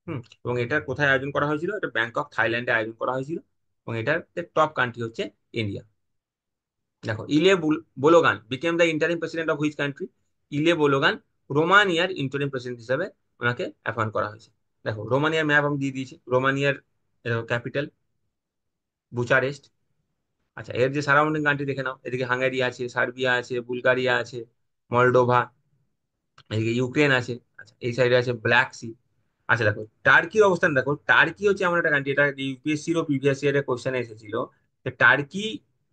হুম। এবং এটা কোথায় আয়োজন করা হয়েছিল? এটা ব্যাংকক, থাইল্যান্ডে আয়োজন করা হয়েছিল। এবং এটার টপ কান্ট্রি হচ্ছে ইন্ডিয়া। দেখো Bolojan became the interim president of which country? Bolojan রোমানিয়ার ইন্টারিম প্রেসিডেন্ট হিসেবে ওনাকে অ্যাপয়েন্ট করা হয়েছে। দেখো রোমানিয়ার ম্যাপ আমি দিয়ে দিয়েছি। রোমানিয়ার ক্যাপিটাল বুচারেস্ট। আচ্ছা, এর যে সারাউন্ডিং কান্ট্রি দেখে নাও, এদিকে হাঙ্গেরি আছে, সার্বিয়া আছে, বুলগারিয়া আছে, মলডোভা, এদিকে ইউক্রেন আছে। আচ্ছা, এই সাইডে আছে ব্ল্যাক সি। আচ্ছা দেখো টার্কির অবস্থান, দেখো টার্কি হচ্ছে এমন একটা কান্ট্রি, এটা ইউপিএসসি ও প্রিভিয়াস ইয়ার কোশ্চেন এসেছিল যে টার্কি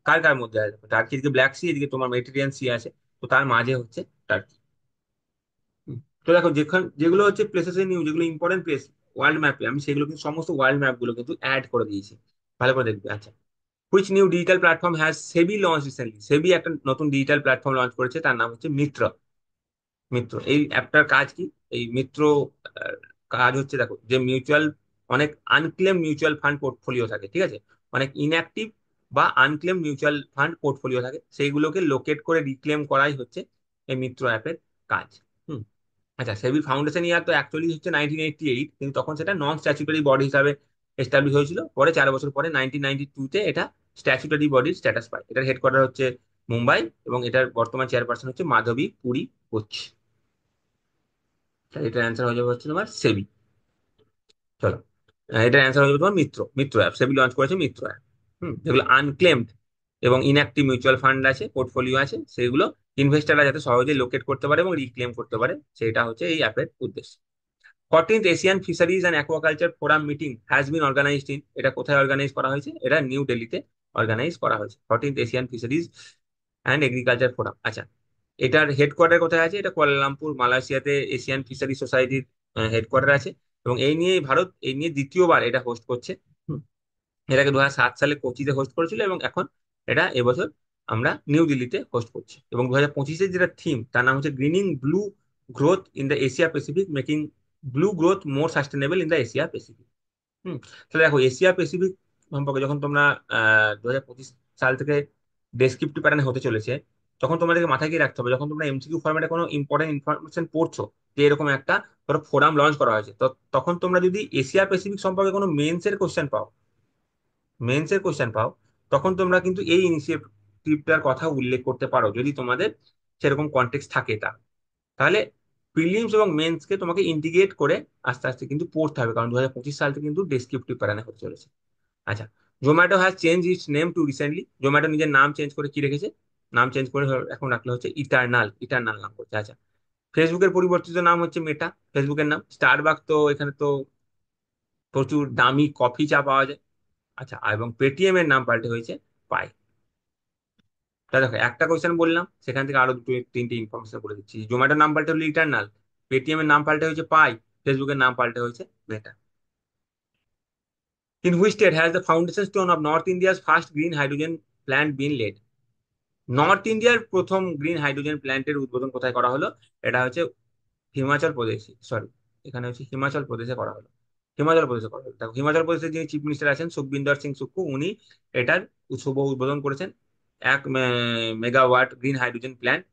কার কার মধ্যে আছে। দেখো, টার্কি এদিকে ব্ল্যাক সি, এদিকে তোমার মেডিটেরিয়ান সি আছে, তো তার মাঝে হচ্ছে টার্কি। হুম। তো দেখো যেগুলো হচ্ছে প্লেসেস এর নিউ, যেগুলো ইম্পর্টেন্ট প্লেস ওয়ার্ল্ড ম্যাপে, আমি সেগুলো কিন্তু সমস্ত ওয়ার্ল্ড ম্যাপ গুলো কিন্তু অ্যাড করে দিয়েছি। ভালো করে দেখবে। আচ্ছা, which new digital platform has SEBI launch recently? SEBI একটা নতুন ডিজিটাল প্ল্যাটফর্ম লঞ্চ করেছে, তার নাম হচ্ছে মিত্র। মিত্র এই অ্যাপটার কাজ কি? এই মিত্র আহ, কাজ হচ্ছে, দেখো যে মিউচুয়াল, অনেক আনক্লেম মিউচুয়াল ফান্ড পোর্টফোলিও থাকে, ঠিক আছে, অনেক ইনঅ্যাক্টিভ বা আনক্লেম মিউচুয়াল ফান্ড পোর্টফোলিও থাকে, সেইগুলোকে লোকেট করে রিক্লেম করাই হচ্ছে এই মিত্র অ্যাপের কাজ। হুম। আচ্ছা, সেবির ফাউন্ডেশন ইয়ার তো অ্যাকচুয়ালি হচ্ছে 1988, কিন্তু তখন সেটা নন স্ট্যাচুটরি বডি হিসাবে এস্টাবলিশ হয়েছিল। পরে 4 বছর পরে 1992-তে এটা স্ট্যাচুটরি বডির স্ট্যাটাস পায়। এটার হেডকোয়ার্টার হচ্ছে মুম্বাই, এবং এটার বর্তমান চেয়ারপারসন হচ্ছে মাধবী পুরী কোচ। তাহলে এটার অ্যান্সার হয়ে যাবে হচ্ছে তোমার সেবি। চলো, এটার অ্যান্সার হয়ে যাবে তোমার মিত্র। মিত্র অ্যাপ, সেবি লঞ্চ করেছে মিত্র অ্যাপ। হুম, যেগুলো আনক্লেমড এবং ইনঅ্যাক্টিভ মিউচুয়াল ফান্ড আছে, পোর্টফোলিও আছে, সেগুলো ইনভেস্টাররা যাতে সহজেই লোকেট করতে পারে এবং রিক্লেম করতে পারে, সেটা হচ্ছে এই অ্যাপের উদ্দেশ্য। 14th Asian fisheries and aquaculture forum meeting has been organised in? এটা কোথায় অর্গানাইজ করা হয়েছে? এটা নিউ দিল্লিতে অর্গানাইজ করা হয়েছে, 14th Asian fisheries and agriculture forum. আচ্ছা, এটার হেডকোয়ার্টার কোথায় আছে? এটা কুয়ালালামপুর, মালয়েশিয়াতে এশিয়ান ফিশারি সোসাইটির হেডকোয়ার্টার আছে। এবং এই নিয়ে ভারত এই নিয়ে দ্বিতীয়বার এটা হোস্ট করছে। হুম। এটাকে 2007 সালে কোচিতে হোস্ট করেছিল, এবং এখন এটা এবছর আমরা নিউ দিল্লিতে হোস্ট করছি। এবং 2025-এর যেটা থিম, তার নাম হচ্ছে greening blue growth in the Asia Pacific, making blue growth more sustainable in the Asia Pacific. হুম। তাহলে দেখো এশিয়া প্যাসিফিক সম্পর্কে যখন তোমরা 2025 সাল থেকে ডেসক্রিপটিভ প্যাটার্ন হতে চলেছে, তখন তোমাদেরকে মাথায় কি রাখতে হবে, যখন তোমরা এমসিকিউ ফরম্যাটে কোনো ইম্পর্টেন্ট ইনফরমেশন পড়ছো, যে এরকম একটা ধরো ফোরাম লঞ্চ করা হয়েছে, তো তখন তোমরা যদি এশিয়া প্যাসিফিক সম্পর্কে কোনো মেন্সের কোশ্চেন পাও, তখন তোমরা কিন্তু এই ইনিশিয়েটিভটার কথা উল্লেখ করতে পারো, যদি তোমাদের সেরকম কনটেক্সট থাকে তা। তাহলে প্রিলিমস এবং মেন্সকে তোমাকে ইন্টিগ্রেট করে আস্তে আস্তে কিন্তু পড়তে হবে, কারণ 2025 সাল থেকে কিন্তু ডেসক্রিপটিভ প্যাটার্নে হতে চলেছে। আচ্ছা, Zomato has change its name to recently. Zomato নিজের নাম চেঞ্জ করে কি রেখেছে, নাম চেঞ্জ করে এখন রাখলে হচ্ছে ইটার্নাল, ইটার্নাল নাম করছে। আচ্ছা, ফেসবুকের পরিবর্তিত নাম হচ্ছে মেটা, ফেসবুকের নাম স্টারবাক, তো এখানে তো প্রচুর দামি কফি চা পাওয়া যায়। আচ্ছা, আর এবং পেটিএম এর নাম পাল্টে হয়েছে পাই। তা দেখো একটা কোয়েশ্চেন বললাম, সেখান থেকে আরো দুটো তিনটে ইনফরমেশন বলে দিচ্ছি। জোম্যাটোর নাম পাল্টে হলো ইটার্নাল, পেটিএম এর নাম পাল্টে হয়েছে পাই, ফেসবুকের নাম পাল্টে হয়েছে Meta. In which state has the foundation stone of North India's first green hydrogen plant been laid? North ইন্ডিয়ার প্রথম গ্রিন হাইড্রোজেন প্ল্যান্টের উদ্বোধন কোথায় করা হলো? এটা হচ্ছে হিমাচল প্রদেশে, সরি, এখানে হচ্ছে হিমাচল প্রদেশে করা হলো। হিমাচল প্রদেশে করা হলো। দেখো হিমাচল প্রদেশের যিনি চিফ মিনিস্টার আছেন সুখবিন্দর সিং সুক্কু, উনি এটার শুভ উদ্বোধন করেছেন। 1 megawatt green hydrogen plant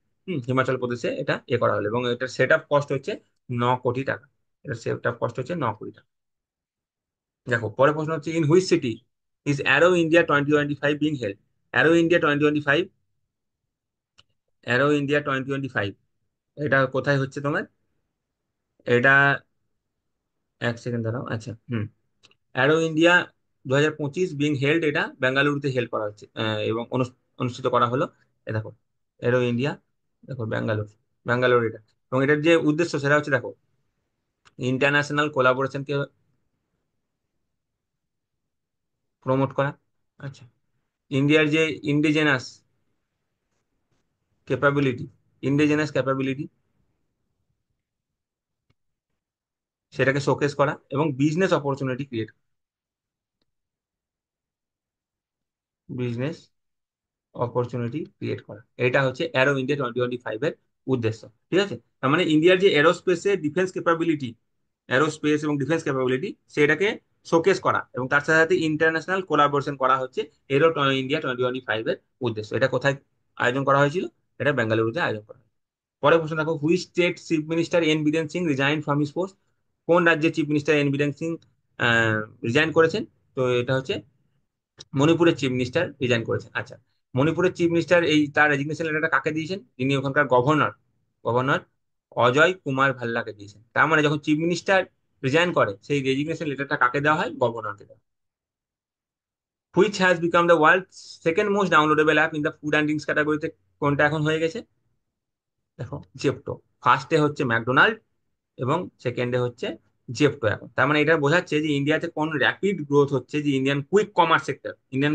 Himachal প্রদেশে এটা করা হলো, এবং এটার সেট আপ কস্ট হচ্ছে 9 কোটি টাকা। এটার সেট আপ কস্ট হচ্ছে 9 কোটি টাকা। দেখো পরের প্রশ্ন হচ্ছে, in which city is arrow India 2025 being held? Arrow India twenty twenty five arrow India 2025 এটা কোথায় হচ্ছে তোমার? এটা, 1 সেকেন্ড দাঁড়াও। আচ্ছা, অ্যারো ইন্ডিয়া 2025 বিং হেল্ড, এটা বেঙ্গালুরুতে হেল্ড করা হচ্ছে, এবং অনুষ্ঠিত করা হলো। দেখো অ্যারো ইন্ডিয়া, দেখো ব্যাঙ্গালোর এটা। এবং এটার যে উদ্দেশ্য সেটা হচ্ছে দেখো ইন্টারন্যাশনাল কোলাবোরেশনকে প্রমোট করা। আচ্ছা, ইন্ডিয়ার যে ইন্ডিজেনাস ক্যাপাবিলিটি ইন্ডিজেনাস ক্যাপাবিলিটি সেটাকে শোকেস করা, এবং business opportunity create, business opportunity create করা, এটা হচ্ছে অ্যারো ইন্ডিয়া 2025 এর উদ্দেশ্য। ঠিক আছে, তার মানে ইন্ডিয়ার যে এরোস্পেসে ডিফেন্স ক্যাপাবিলিটি, এরোস্পেস এবং ডিফেন্স ক্যাপাবিলিটি সেটাকে শোকেস করা, এবং তার সাথে সাথে ইন্টারন্যাশনাল কোলাবোরেশন করা হচ্ছে এরো ইন্ডিয়া 2025 এর উদ্দেশ্য। এটা কোথায় আয়োজন করা হয়েছিল? এটা বেঙ্গালুরুতে আয়োজন করা হয়েছিল। পরের প্রশ্ন দেখো, which state chief minister N Biren Singh resign from his post? কোন রাজ্যের chief minister N Biren Singh resign করেছেন? তো এটা হচ্ছে মণিপুরের চিফ মিনিস্টার রিজাইন করেছেন। আচ্ছা, মণিপুরের চিফ মিনিস্টার এই তার রেজিগনেশন লেটারটা কাকে দিয়েছেন? যিনি ওখানকার গভর্নর, গভর্নর অজয় কুমার ভাল্লাকে দিয়েছেন। তার মানে যখন চিফ মিনিস্টার রিজাইন করে, সেই রেজিগনেশন লেটারটা কাকে দেওয়া হয়? গভর্নরকে দেওয়া হয়। Which has become the world second most downloadable app in the food and drinks ক্যাটাগরিতে? কোনটা এখন হয়ে গেছে? দেখো জেপ্টো। ফার্স্টে হচ্ছে ম্যাকডোনাল্ড, এবং সেকেন্ডে হচ্ছে জেপ্টো। এখন তার মানে এটা বোঝাচ্ছে যে ইন্ডিয়াতে কোন র্যাপিড গ্রোথ হচ্ছে, যে ইন্ডিয়ান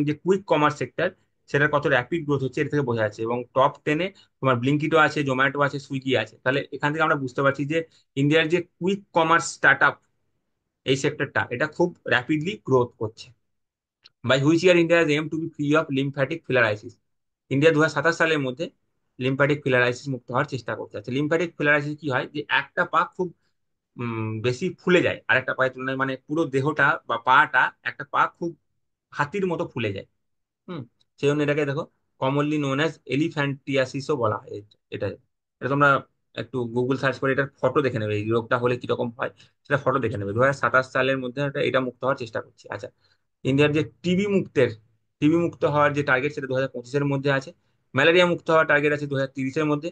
যে কুইক কমার্স সেক্টর, সেটার কত র্যাপিড গ্রোথ হচ্ছে এর থেকে বোঝা যাচ্ছে। এবং টপ 10-এ তোমার ব্লিঙ্কিটও আছে, জোম্যাটো আছে, সুইগি আছে। তাহলে এখান থেকে আমরা বুঝতে পারছি যে ইন্ডিয়ার যে কুইক কমার্স স্টার্ট আপ, এই সেক্টরটা এটা খুব র্যাপিডলি গ্রোথ করছে। By which year India aim to be free of lymphatic filariasis? India 2027 সালের মধ্যে লিম্ফ্যাটিক ফিলারাইসিস মুক্ত হওয়ার চেষ্টা করতে আছে। লিম্ফ্যাটিক ফিলারাইসিস কি হয়, যে একটা পা খুব বেশি ফুলে যায় আরেকটা পায়ের তুলনায়, মানে পুরো দেহটা বা পাটা, একটা পা খুব হাতির মতো ফুলে যায়। হুম। সেই জন্য এটাকে দেখো কমনলি নোন অ্যাজ এলিফ্যান্টিয়াসিসও বলা হয়। এটা এটা তোমরা একটু গুগল সার্চ করে এটার ফটো দেখে নেবে, এই রোগটা হলে কিরকম হয় সেটা ফটো দেখে নেবে। 2027 সালের মধ্যে এটা মুক্ত হওয়ার চেষ্টা করছি। আচ্ছা, ইন্ডিয়ার যে টিবি মুক্ত হওয়ার যে টার্গেট, সেটা 2025-এর মধ্যে আছে। ম্যালেরিয়া মুক্ত হওয়ার টার্গেট আছে 2030-এর মধ্যে।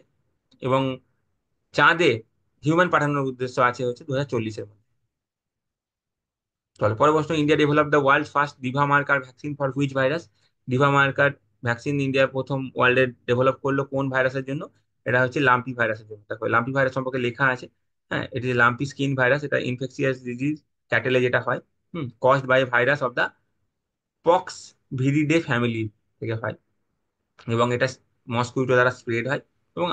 এবং চাঁদে হিউম্যান পাঠানোর উদ্দেশ্য আছে হচ্ছে 2040-এর মধ্যে। চলো পরের প্রশ্ন, India develop the world first Diva marker vaccine for which virus? Diva marker vaccine India প্রথম ওয়ার্ল্ডে ডেভেলপ করলো কোন ভাইরাসের জন্য? এটা হচ্ছে লাম্পি ভাইরাসের জন্য। দেখো লাম্পি ভাইরাস সম্পর্কে লেখা আছে। হ্যাঁ, এটি লাম্পি স্কিন ভাইরাস, এটা ইনফেকশিয়াস ডিজিজ ক্যাটেলে যেটা হয়, caused by virus of the pox viridae family থেকে হয়, এবং এটা মসকুইটো দ্বারা স্প্রেড হয়, এবং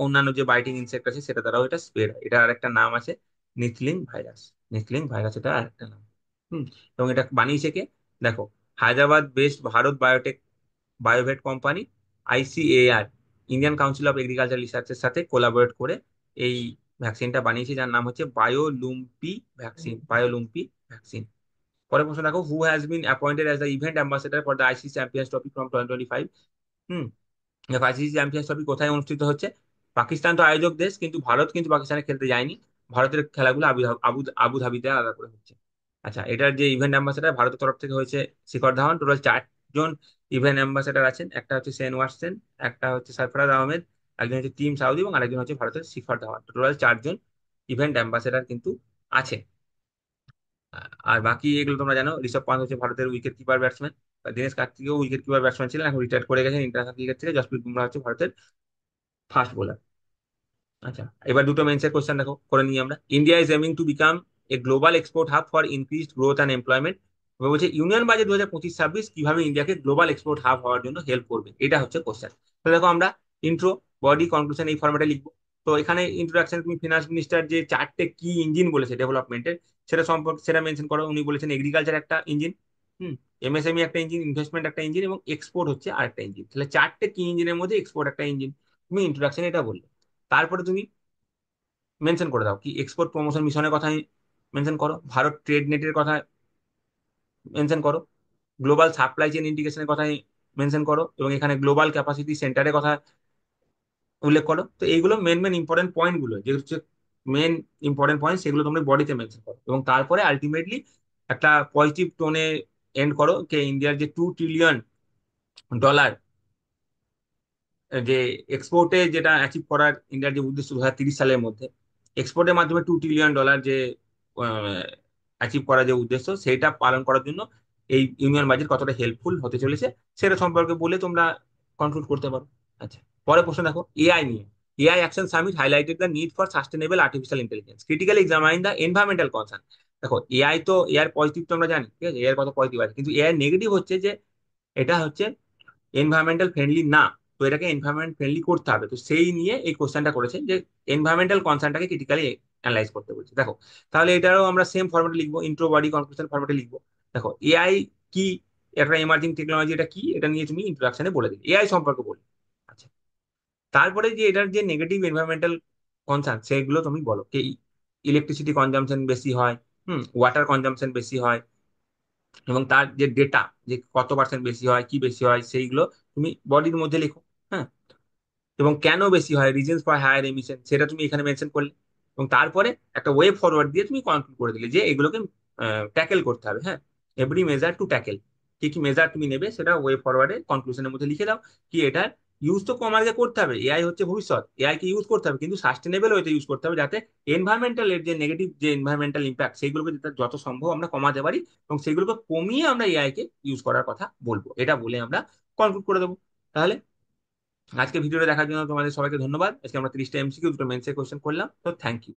অন্যান্য যে বাইটিং ইনসেক্ট আছে সেটা দ্বারাও এটা স্প্রেড হয়। এটা আরেকটা নাম আছে নিথলিং ভাইরাস। নিথলিং ভাইরাস এটা আরেকটা নাম। হুম। এবং এটা বানিয়েছে কে? দেখো Hyderabad based Bharat Biotech Biovet company, ICAR, Indian Council of Agriculture রিসার্চের সাথে কোলাবোরেট করে এই ভ্যাকসিনটা বানিয়েছে, যার নাম হচ্ছে বায়োলুম্পি ভ্যাকসিন, বায়োলুম্পি ভ্যাকসিন। পরের প্রশ্ন দেখো, who has been appointed as the event ambassador for the ICC champions trophy from 2025? Hmm, ICC champions trophy কোথায় অনুষ্ঠিত হচ্ছে? পাকিস্তান তো আয়োজক দেশ, কিন্তু ভারত কিন্তু পাকিস্তানে খেলতে যায়নি। ভারতের খেলাগুলো আবু আবু আবু ধাবিতে আলাদা করে হচ্ছে। আচ্ছা, এটার যে ইভেন্ট অ্যাম্বাসেডার ভারতের তরফ থেকে হয়েছে Shikhar Dhawan. Total 4জন event ambassador আছেন, একটা হচ্ছে শেন ওয়াটসন, একটা হচ্ছে সরফরাজ আহমেদ, একজন হচ্ছে টিম সাউদি এবং আরেকজন হচ্ছে ভারতের Shikhar Dhawan. Total 4জন event ambassador কিন্তু আছে। আর বাকি এগুলো তোমরা জানো, ঋষভ পান্ত হচ্ছে ভারতের উইকেট কিপার ব্যাটসম্যান, দীনেশ কার্তিকও উইকেট কিপার ব্যাটসম্যান ছিলেন, এখন রিটায়ার করে গেছেন ইন্টারন্যাশনাল ক্রিকেট থেকে। জসপ্রীত বুমরাহ হচ্ছে ভারতের ফাস্ট বোলার। আচ্ছা, এবার দুটো মেন্সের কোশ্চেন দেখো করে নিই আমরা। India is এমিং to become a global export hub for increased growth and employment. এবার বলছে ইউনিয়ন বাজেট 2025-26 কিভাবে ইন্ডিয়াকে গ্লোবাল এক্সপোর্ট হাব হওয়ার জন্য হেল্প করবে, এটা হচ্ছে কোশ্চেন। তো দেখো, আমরা ইন্ট্রো, বডি, কনক্লুশন এই ফরম্যাটে লিখবো। তো এখানে ইন্ট্রোডাকশন তুমি ফিনান্স মিনিস্টার যে 4টে কি ইঞ্জিন বলেছে ডেভেলপমেন্টের, সেটা সম্পর্কে সেটা মেনশন করো। উনি বলেছেন এগ্রিকালচার একটা ইঞ্জিন, হুম, এমএসএমই একটা ইঞ্জিন, ইনভেস্টমেন্ট একটা ইঞ্জিন এবং এক্সপোর্ট হচ্ছে আরেকটা ইঞ্জিন। তাহলে 4টে কি ইঞ্জিনের মধ্যে এক্সপোর্ট একটা ইঞ্জিন, তুমি ইন্ট্রোডাকশন এটা বললে। তারপরে তুমি মেনশন করে দাও কি এক্সপোর্ট প্রমোশন মিশনের কথা মেনশন করো, ভারত ট্রেড নেটের কথা মেনশন করো, গ্লোবাল সাপ্লাই চেইন ইন্টিগ্রেশনের কথা মেনশন করো, এবং এখানে গ্লোবাল ক্যাপাসিটি সেন্টারের কথা উল্লেখ করো। তো এইগুলো মেন মেন ইম্পর্টেন্ট পয়েন্ট গুলো, যেগুলো হচ্ছে মেন ইম্পর্টেন্ট পয়েন্ট, সেগুলো তোমরা বডিতে মেনশন করো। এবং তারপরে আলটিমেটলি একটা পজিটিভ টোনে এন্ড করো যে ইন্ডিয়ার যে $2 ট্রিলিয়ন যে এক্সপোর্টে যেটা অ্যাচিভ করার ইন্ডিয়ার যে উদ্দেশ্য 2030 সালের মধ্যে, এক্সপোর্টের মাধ্যমে $2 ট্রিলিয়ন যে অ্যাচিভ করার যে উদ্দেশ্য, সেটা পালন করার জন্য এই ইউনিয়ন বাজেট কতটা হেল্পফুল হতে চলেছে সেটা সম্পর্কে বলে তোমরা কনক্লুড করতে পারো। আচ্ছা, পরের প্রশ্ন দেখো, এআই নিয়ে। AI action summit highlighted the need for sustainable artificial intelligence, critically examine the environmental concern. দেখো, এআই তো এআর পজিটিভ তো আমরা জানি, ঠিক আছে, এআই কত পজিটিভ আছে, কিন্তু এআই নেগেটিভ হচ্ছে যে এটা হচ্ছে এনভায়রনমেন্টাল ফ্রেন্ডলি না। তো এটাকে এনভায়রনমেন্ট ফ্রেন্ডলি করতে হবে। তো সেই নিয়ে এই কোশ্চেনটা করেছে যে এনভায়রনমেন্টাল কনসার্নটাকে ক্রিটিক্যালি অ্যানালাইজ করতে বলছে। দেখো, তাহলে এটারও আমরা সেম ফরম্যাটে লিখবো, ইন্ট্রো, বডি, কনক্লুশন ফরম্যাটে লিখবো। দেখো, এআই কি, একটা এমার্জিং টেকনোলজি, এটা কি, এটা নিয়ে তুমি ইন্ট্রোডাকশনে বলে দিলে, এআই সম্পর্কে বলে। আচ্ছা, তারপরে যে এটার যে নেগেটিভ এনভায়রনমেন্টাল কনসার্ন সেগুলো তুমি বলো, কি ইলেকট্রিসিটি কনজাম্পশন বেশি হয়, ওয়াটার কনজাম্পশন বেশি হয়, এবং তার যে ডেটা, যে কত পার্সেন্ট বেশি হয়, কি বেশি হয়, সেইগুলো তুমি বডির মধ্যে লিখো। হ্যাঁ, এবং কেন বেশি হয়, রিজনস ফর হায়ার এমিশন, সেটা তুমি এখানে মেনশন করলে। এবং তারপরে একটা ওয়ে ফরওয়ার্ড দিয়ে তুমি কনক্লুড করে দিলে যে এগুলোকে ট্যাকেল করতে হবে। হ্যাঁ, এভরি মেজার টু ট্যাকেল, কি কি মেজার তুমি নেবে সেটা ওয়ে ফরওয়ার্ডে কনক্লুশনের মধ্যে লিখে দাও। কি এটার ইউজ তো কম আগে করতে হবে, এআই হচ্ছে ভবিষ্যৎ, এআই কে ইউজ করতে হবে, কিন্তু সাস্টেনেবল ওয়েতে ইউজ করতে হবে, যাতে এনভায়রনমেন্টাল এর যে নেগেটিভ যে এনভায়রনমেন্টাল ইম্প্যাক্ট সেগুলোকে যত সম্ভব আমরা কমাতে পারি, এবং সেগুলোকে কমিয়ে আমরা এআই কে ইউজ করার কথা বলবো। এটা বলে আমরা কনক্লুড করে দেবো। তাহলে আজকে ভিডিওটা দেখার জন্য তোমাদের সবাইকে ধন্যবাদ। আজকে আমরা 30টা এমসিকিউ, দুটো মেন্সের কোশ্চেন করলাম। তো থ্যাংক ইউ।